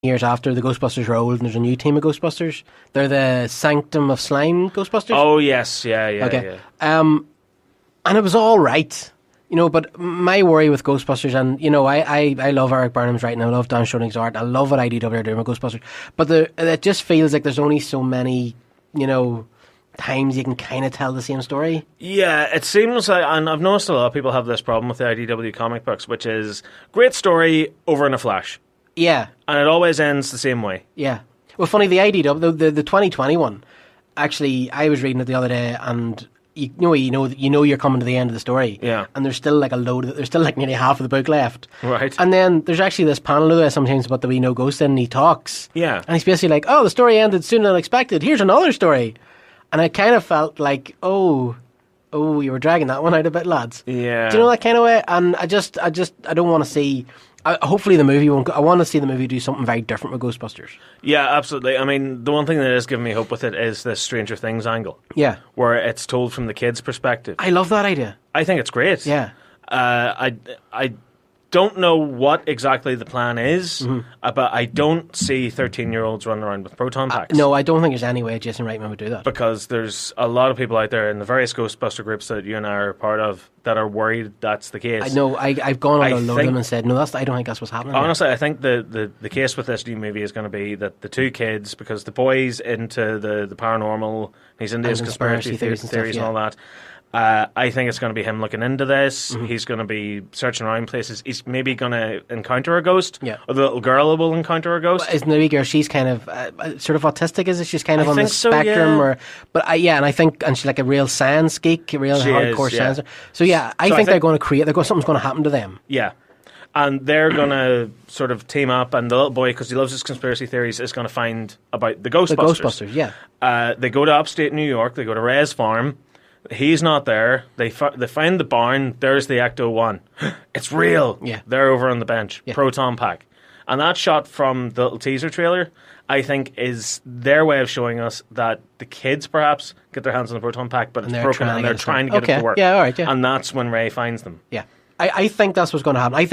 years after the Ghostbusters are old and there's a new team of Ghostbusters. They're the Sanctum of Slime Ghostbusters. Oh, yes. Yeah. Okay. And it was all right. But my worry with Ghostbusters, and, I love Eric Burnham's writing, I love Dan Schoening's art, I love what IDW are doing with Ghostbusters, but it just feels like there's only so many, times you can kind of tell the same story. Yeah, it seems like, and I've noticed a lot of people have this problem with the IDW comic books, which is great story over in a flash. Yeah. And it always ends the same way. Yeah. Well, funny, the IDW, the 2020 one, actually, I was reading it the other day, and you know you're coming to the end of the story. Yeah. And there's still like there's still like nearly half of the book left. Right. And then there's actually this panel there sometimes about the wee no ghost in, and he talks. Yeah. And he's basically like, oh, the story ended sooner than expected. Here's another story. And I kind of felt like, oh, you were dragging that one out a bit, lads. Yeah. Do you know that kind of way? And I don't want to see. Hopefully the movie won't. I want to see the movie do something very different with Ghostbusters. Yeah, absolutely. I mean, the one thing that is giving me hope with it is this Stranger Things angle. Yeah. Where it's told from the kids' perspective. I love that idea. I think it's great. Yeah. I don't know what exactly the plan is, but I don't see 13-year-olds running around with proton packs. No, I don't think there's any way Jason Reitman would do that. Because there's a lot of people out there in the various Ghostbuster groups that you and I are part of that are worried that's the case. I know. I've gone on a load of them and said, no, I don't think that's what's happening. Honestly, I think the case with this new movie is going to be that the two kids, because the boy's into the paranormal, he's into his conspiracy theories and all that. I think it's going to be him looking into this. Mm-hmm. He's going to be searching around places. He's maybe going to encounter a ghost. Yeah. Or the little girl will encounter a ghost. Well, isn't the wee girl, she's kind of sort of autistic, is it? She's kind of on the spectrum. So, yeah. And she's like a real science geek, a real hardcore science. So yeah, I think they're going to something's going to happen to them. Yeah. And they're going to sort of team up, and the little boy, because he loves his conspiracy theories, is going to find about the Ghostbusters. The Ghostbusters, yeah. They go to upstate New York. They go to Ray's farm. He's not there. They find the barn. There's the Ecto-1. It's real. Yeah. They're over on the bench. Yeah. Proton pack. And that shot from the little teaser trailer, I think, is their way of showing us that the kids perhaps get their hands on the proton pack, but it's broken and they're trying to get it to work. Yeah, all right, yeah. And that's when Ray finds them. Yeah. I think that's what's going to happen. I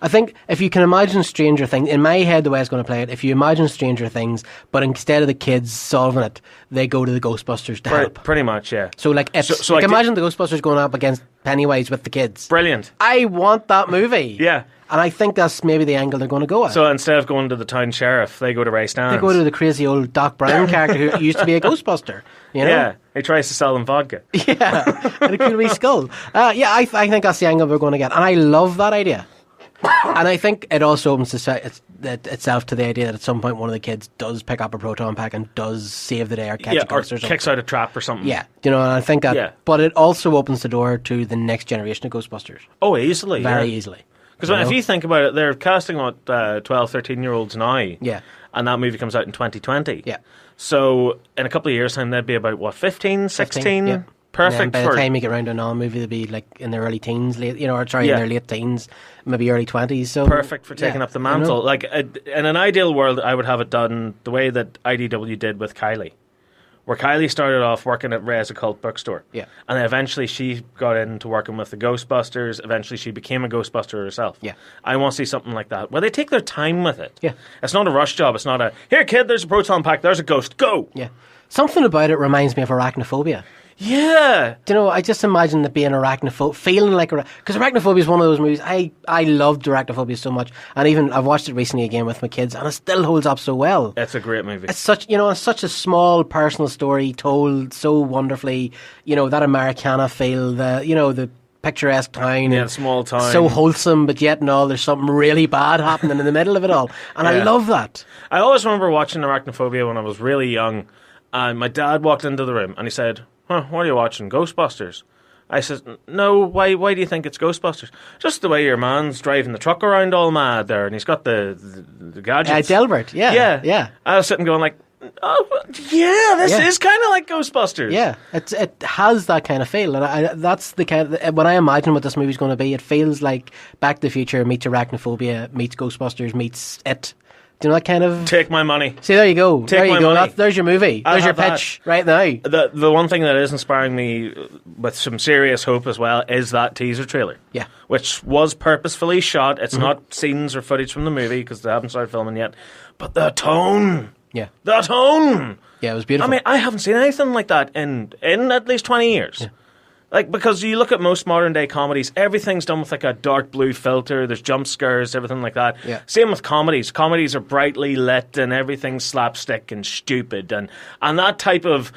think if you can imagine Stranger Things, in my head the way it's going to play it, if you imagine Stranger Things, but instead of the kids solving it, they go to the Ghostbusters to help. Pretty much, yeah. So imagine the Ghostbusters going up against Pennywise with the kids. Brilliant. I want that movie. Yeah. And I think that's maybe the angle they're going to go at. So instead of going to the town sheriff, they go to Ray Stans. They go to the crazy old Doc Brown character who used to be a Ghostbuster. You know? Yeah, he tries to sell them vodka. Yeah, and a cool wee skull. I think that's the angle we're going to get. And I love that idea. And I think it also opens itself to the idea that at some point one of the kids does pick up a proton pack and does save the day or catch a ghost or something. Kicks out a trap or something. Yeah, and I think that. Yeah. But it also opens the door to the next generation of Ghostbusters. Oh, easily. Very easily. Because if you think about it, they're casting 12, 13-year-olds now. Yeah. And that movie comes out in 2020. Yeah. So in a couple of years' time, they'd be about, 15, 16? Yeah. Perfect. By the time you get around to another movie, they'll be like in their early teens, in their late teens, maybe early 20s. So perfect for taking up the mantle. Like in an ideal world, I would have it done the way that IDW did with Kylie, where Kylie started off working at Ray's Occult Bookstore. Yeah. And then eventually she got into working with the Ghostbusters. Eventually she became a Ghostbuster herself. Yeah. I want to see something like that, where they take their time with it. Yeah. It's not a rush job. It's not a, here kid, there's a proton pack, there's a ghost, go! Yeah. Something about it reminds me of Arachnophobia. Yeah. Do you know, I just imagine it being feeling like because Arachnophobia is one of those movies. I loved Arachnophobia so much, and even I've watched it recently again with my kids, and it still holds up so well. It's a great movie. It's such a small personal story told so wonderfully. That Americana feel, the picturesque town. Yeah, small town. So wholesome, but yet there's something really bad happening in the middle of it all, and I love that. I always remember watching Arachnophobia when I was really young, and my dad walked into the room and he said, what are you watching? Ghostbusters? I said, no, why do you think it's Ghostbusters? Just the way your man's driving the truck around all mad there, and he's got the gadgets. Delbert, yeah. I was sitting going like, this is kind of like Ghostbusters. Yeah, it has that kind of feel, and that's the kind of, when I imagine what this movie's going to be, it feels like Back to the Future meets Arachnophobia meets Ghostbusters meets It. Do you know that kind of... Take my money. See, there you go. Take there you my go. money. There's your movie. There's your pitch right now. The one thing that is inspiring me with some serious hope as well is that teaser trailer. Yeah. Which was purposefully shot. It's not scenes or footage from the movie because they haven't started filming yet. But the tone. Yeah. The tone. Yeah, it was beautiful. I mean, I haven't seen anything like that in at least 20 years. Yeah. Like, because you look at most modern day comedies, everything's done with like a dark blue filter, there's jump scares, everything like that. Yeah. Same with comedies. Comedies are brightly lit and everything's slapstick and stupid. And that type of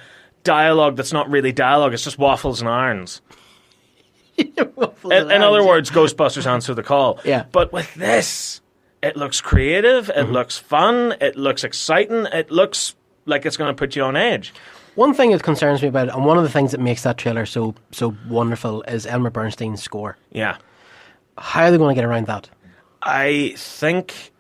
dialogue that's not really dialogue, it's just waffles and irons. In other words, Ghostbusters answer the call. Yeah. But with this, it looks creative, it looks fun, it looks exciting, it looks like it's going to put you on edge. One thing that concerns me about it, and one of the things that makes that trailer so wonderful, is Elmer Bernstein's score. Yeah. How are they going to get around that? I think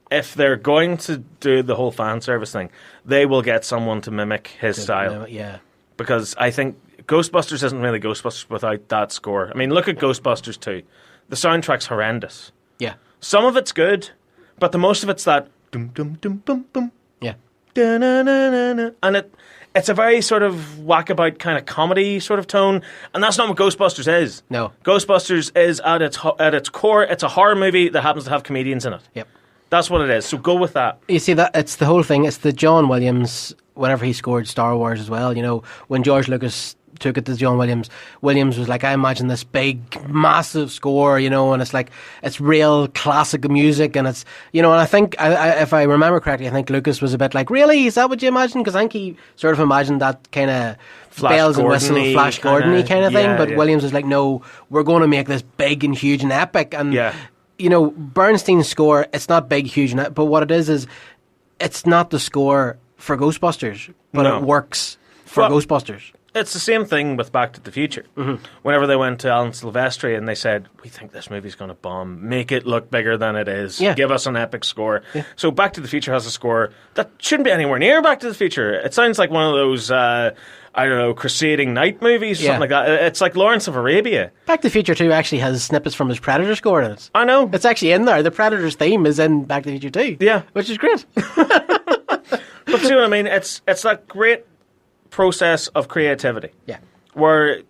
if they're going to do the whole fan service thing, they will get someone to mimic his style. Yeah. Because I think Ghostbusters isn't really Ghostbusters without that score. I mean, look at Ghostbusters 2. The soundtrack's horrendous. Yeah. Some of it's good, but the most of it's that dum dum dum bum bum. Yeah. Da-na-na-na-na. And it's a very sort of wackabout kind of comedy sort of tone, and that's not what Ghostbusters is. No. Ghostbusters is at its core, it's a horror movie that happens to have comedians in it. Yep. That's what it is. So go with that. You see, that it's the whole thing. It's the John Williams, whenever he scored Star Wars as well, you know, when George Lucas took it to John Williams was like, I imagine this big, massive score, you know, and it's like, it's real classic music, and it's, you know, and I think, if I remember correctly, I think Lucas was a bit like, really? Is that what you imagine? Because I think he sort of imagined that kind of bells and whistles, Flash Gordon-y kind of thing, but Williams was like, no, we're going to make this big and huge and epic, and, you know, Bernstein's score, it's not big, huge, but what it is it's not the score for Ghostbusters, but it works for Ghostbusters. It's the same thing with Back to the Future. Mm-hmm. Whenever they went to Alan Silvestri and they said, we think this movie's going to bomb, make it look bigger than it is, give us an epic score. Yeah. So Back to the Future has a score that shouldn't be anywhere near Back to the Future. It sounds like one of those, I don't know, crusading night movies or something like that. It's like Lawrence of Arabia. Back to the Future 2 actually has snippets from his Predator score in it. I know. It's actually in there. The Predator's theme is in Back to the Future 2. Yeah. Which is great. But see what I mean? It's that great process of creativity. Yeah. Where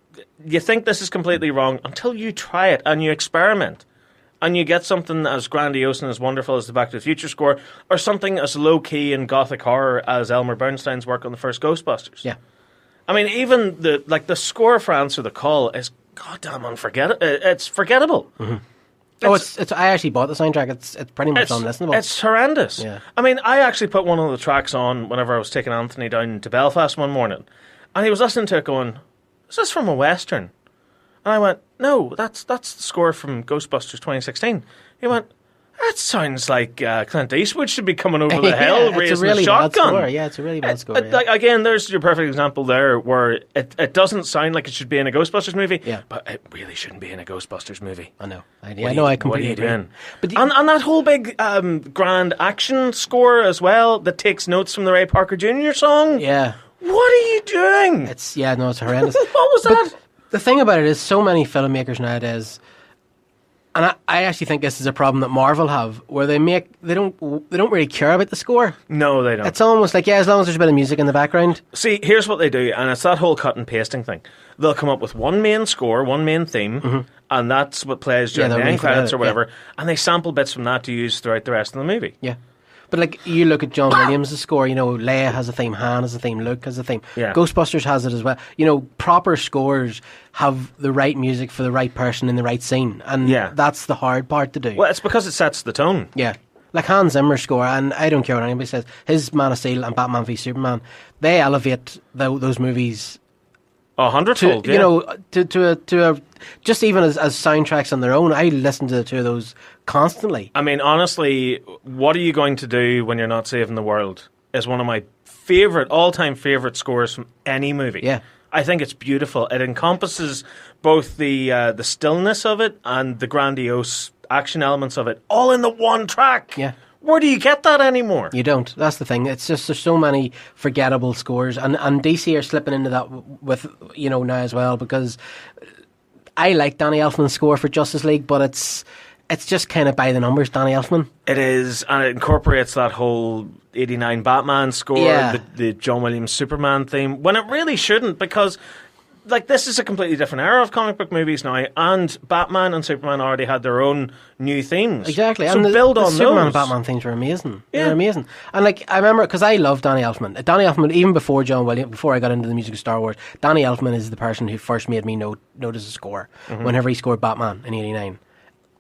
you think this is completely wrong until you try it and you experiment and you get something as grandiose and as wonderful as the Back to the Future score, or something as low-key and gothic horror as Elmer Bernstein's work on the first Ghostbusters. Yeah. I mean, even the score for Answer the Call is goddamn unforgettable. It's forgettable. Mm-hmm. I actually bought the soundtrack. It's pretty much unlistenable. It's horrendous. Yeah. I mean, I actually put one of the tracks on whenever I was taking Anthony down to Belfast one morning, and he was listening to it going, is this from a Western? And I went, no, that's the score from Ghostbusters 2016. He went, that sounds like Clint Eastwood should be coming over the hill raising a shotgun. Yeah, it's a really bad score. Like, again, there's your perfect example there where it doesn't sound like it should be in a Ghostbusters movie, but it really shouldn't be in a Ghostbusters movie. I know. I completely agree. Doing? But and that whole big grand action score as well that takes notes from the Ray Parker Jr. song. Yeah. What are you doing? It's horrendous. What was that? The thing about it is, so many filmmakers nowadays, and I actually think this is a problem that Marvel have, where they don't really care about the score. No, they don't. It's almost like, as long as there's a bit of music in the background. See, here's what they do, and it's that whole cut and pasting thing. They'll come up with one main score, one main theme, and that's what plays during the end credits or whatever, and they sample bits from that to use throughout the rest of the movie. Yeah. But like, you look at John Williams' score, you know, Leia has a theme, Han has a theme, Luke has a theme. Yeah. Ghostbusters has it as well. You know, proper scores have the right music for the right person in the right scene. And that's the hard part to do. Well, it's because it sets the tone. Yeah. Like Hans Zimmer's score, and I don't care what anybody says, his Man of Steel and Batman v Superman, they elevate those movies 100-fold, you know, to a just even as soundtracks on their own. I listen to the two of those constantly. I mean, honestly, What Are You Going to Do When You're Not Saving the World is one of my all-time favourite scores from any movie. Yeah. I think it's beautiful. It encompasses both the stillness of it and the grandiose action elements of it, all in the one track. Yeah. Where do you get that anymore? You don't. That's the thing. It's just, there's so many forgettable scores, and DC are slipping into that with, you know, now as well, because I like Danny Elfman's score for Justice League, but it's it's just kind of by the numbers, Danny Elfman. It is, and it incorporates that whole 89 Batman score, the John Williams Superman theme, when it really shouldn't, because like this is a completely different era of comic book movies now, and Batman and Superman already had their own new themes. Exactly. So and build on the Superman those. and Batman themes were amazing. Yeah. They're amazing. And like I remember, because I love Danny Elfman. Danny Elfman, even before John Williams, before I got into the music of Star Wars, Danny Elfman is the person who first made me notice the score whenever he scored Batman in '89.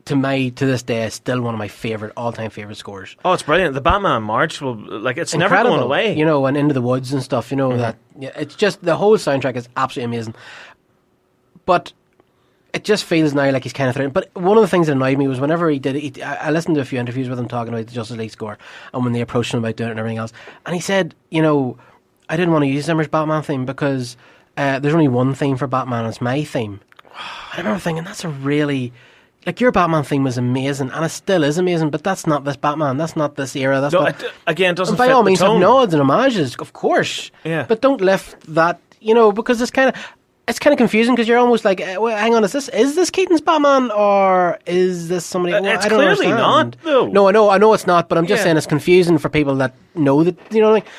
To this day, is still one of my all-time favorite scores. Oh, it's brilliant! The Batman March it's Incredible. never going away. You know, and Into the Woods and stuff. You know that. Yeah, it's just the whole soundtrack is absolutely amazing. But it just feels now like he's kind of threatened. But one of the things that annoyed me was whenever he did it, I listened to a few interviews with him talking about the Justice League score, and when they approached him about doing it and everything else, and he said, you know, I didn't want to use Zimmer's Batman theme because there's only one theme for Batman, and it's my theme. I remember thinking, that's a really... Like, your Batman theme was amazing, and it still is amazing, but that's not this Batman. That's not this era. That's not... Again, doesn't fit the tone. By all means, have nods and homages, of course. Yeah. But don't lift that, you know, because it's kind of confusing, because you're almost like, well, hang on, is this Keaton's Batman, or is this somebody... Well, it's I don't clearly understand. not, though. No, I know it's not, but I'm just saying it's confusing for people that know that, you know what I mean?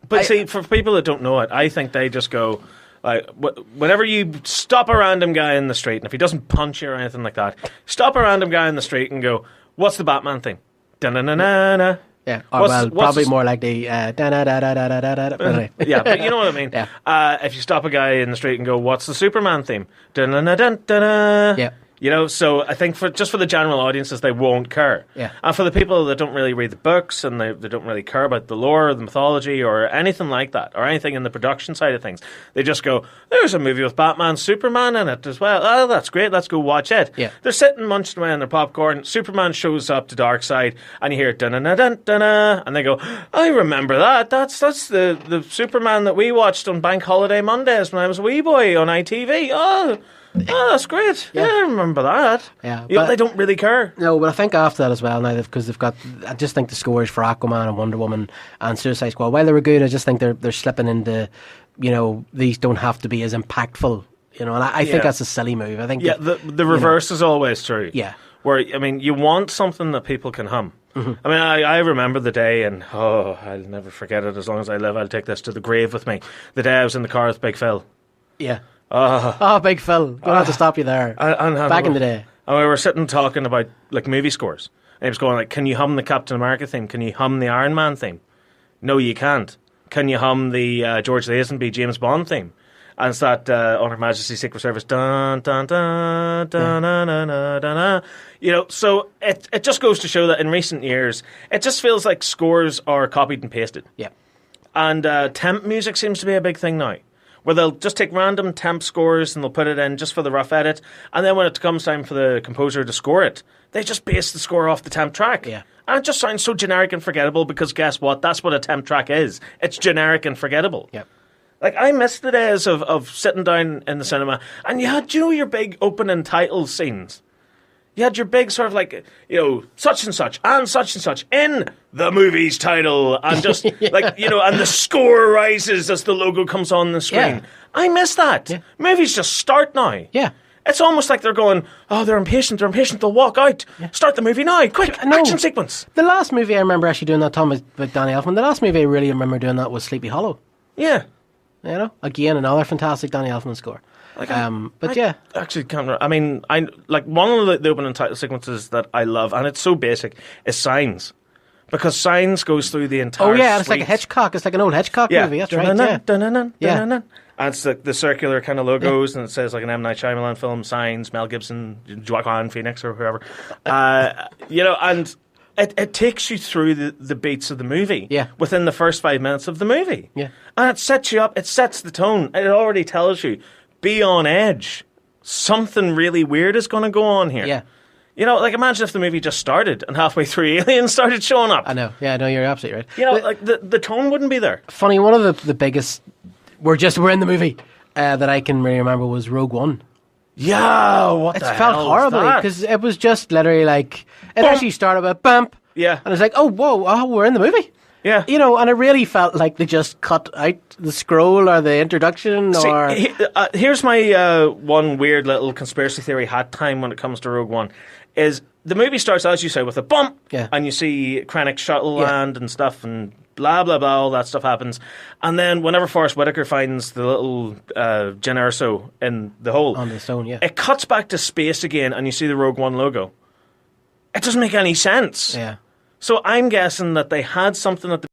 But see, for people that don't know it, I think they just go... Like, whenever you stop a random guy in the street, and if he doesn't punch you or anything like that, stop a random guy in the street and go, what's the Batman thing? Da-na-na-na-na. Yeah, or probably more like the da-da-da-da-da-da-da. Yeah, but you know what I mean. Yeah. If you stop a guy in the street and go, what's the Superman theme? Da-na-na-na-na-na. Yeah. You know, so I think for the general audiences, they won't care. Yeah. And for the people that don't really read the books and they don't really care about the lore or the mythology or anything like that, or anything in the production side of things, they just go, there's a movie with Batman, Superman in it as well. Oh, that's great, let's go watch it. Yeah. They're sitting munching away on their popcorn, Superman shows up to Darkseid, and you hear dun-dun-dun-dun-dun, and they go, I remember that. That's the Superman that we watched on Bank Holiday Mondays when I was a wee boy on ITV. Oh, that's great. Yeah, I remember that. Yeah, but they don't really care. No, but I think after that as well now, because they've got... I just think the scores for Aquaman and Wonder Woman and Suicide Squad, while they were good, I just think they're slipping into, you know, these don't have to be as impactful, you know, and I think that's a silly move. I think... Yeah, the reverse is always true. Yeah. Where, I mean, you want something that people can hum. Mm-hmm. I mean, I remember the day, and I'll never forget it as long as I live. I'll take this to the grave with me. The day I was in the car with Big Phil. Yeah. Oh, Big Phil. Gonna have to stop you there. Back in the day. And we were sitting talking about like movie scores. And he was going like, can you hum the Captain America theme? Can you hum the Iron Man theme? No, you can't. Can you hum the George Lazenby James Bond theme? And it's that On Her Majesty's Secret Service. Dun, dun, dun, dun, dun, dun, dun, dun, dun. You know, so it just goes to show that in recent years, it just feels like scores are copied and pasted. Yeah. And temp music seems to be a big thing now, where they'll just take random temp scores and they'll put it in just for the rough edit, and then when it comes time for the composer to score it, they just base the score off the temp track. Yeah. And it just sounds so generic and forgettable, because guess what? That's what a temp track is. It's generic and forgettable. Yeah. Like, I miss the days of sitting down in the cinema, and you had, your big opening title scenes. You had your big sort of like, such and such in the movie's title, and just like, and the score rises as the logo comes on the screen. Yeah. I miss that. Yeah. Movies just start now. Yeah. It's almost like they're going, they're impatient, they'll walk out. Yeah. Start the movie now, quick, action sequence. The last movie I remember actually doing that, Tom, with Danny Elfman, the last movie I really remember doing that was Sleepy Hollow. Yeah. Again, another fantastic Danny Elfman score. Like I actually can't remember. I mean, I like one of the opening title sequences that I love, and it's so basic, is Signs. Because Signs goes through the entire and it's like a Hitchcock. It's like an old Hitchcock movie. That's right. And it's the circular kind of logos, and it says like an M. Night Shyamalan film, Signs, Mel Gibson, Joaquin Phoenix, or whoever. And it takes you through the beats of the movie within the first 5 minutes of the movie. Yeah. And it sets you up, it sets the tone, and it already tells you, be on edge. Something really weird is going to go on here. Yeah. Like imagine if the movie just started and halfway through aliens started showing up. I know. Yeah, no, you're absolutely right. Like the tone wouldn't be there. Funny, one of the biggest, we're in the movie, that I can really remember was Rogue One. Yeah, it felt horribly, because it was just literally like, it actually started with bump. Yeah. And it's like, we're in the movie. Yeah. And it really felt like they just cut out the scroll or the introduction. Here's my one weird little conspiracy theory hat time when it comes to Rogue One, is the movie starts, as you say, with a bump, Yeah. and you see Krennic's shuttle land and stuff, and blah, blah, blah, all that stuff happens. And then whenever Forrest Whitaker finds the little Jyn Erso in the hole, On the stone, yeah. it cuts back to space again, and you see the Rogue One logo. It doesn't make any sense. Yeah. So I'm guessing that they had something at the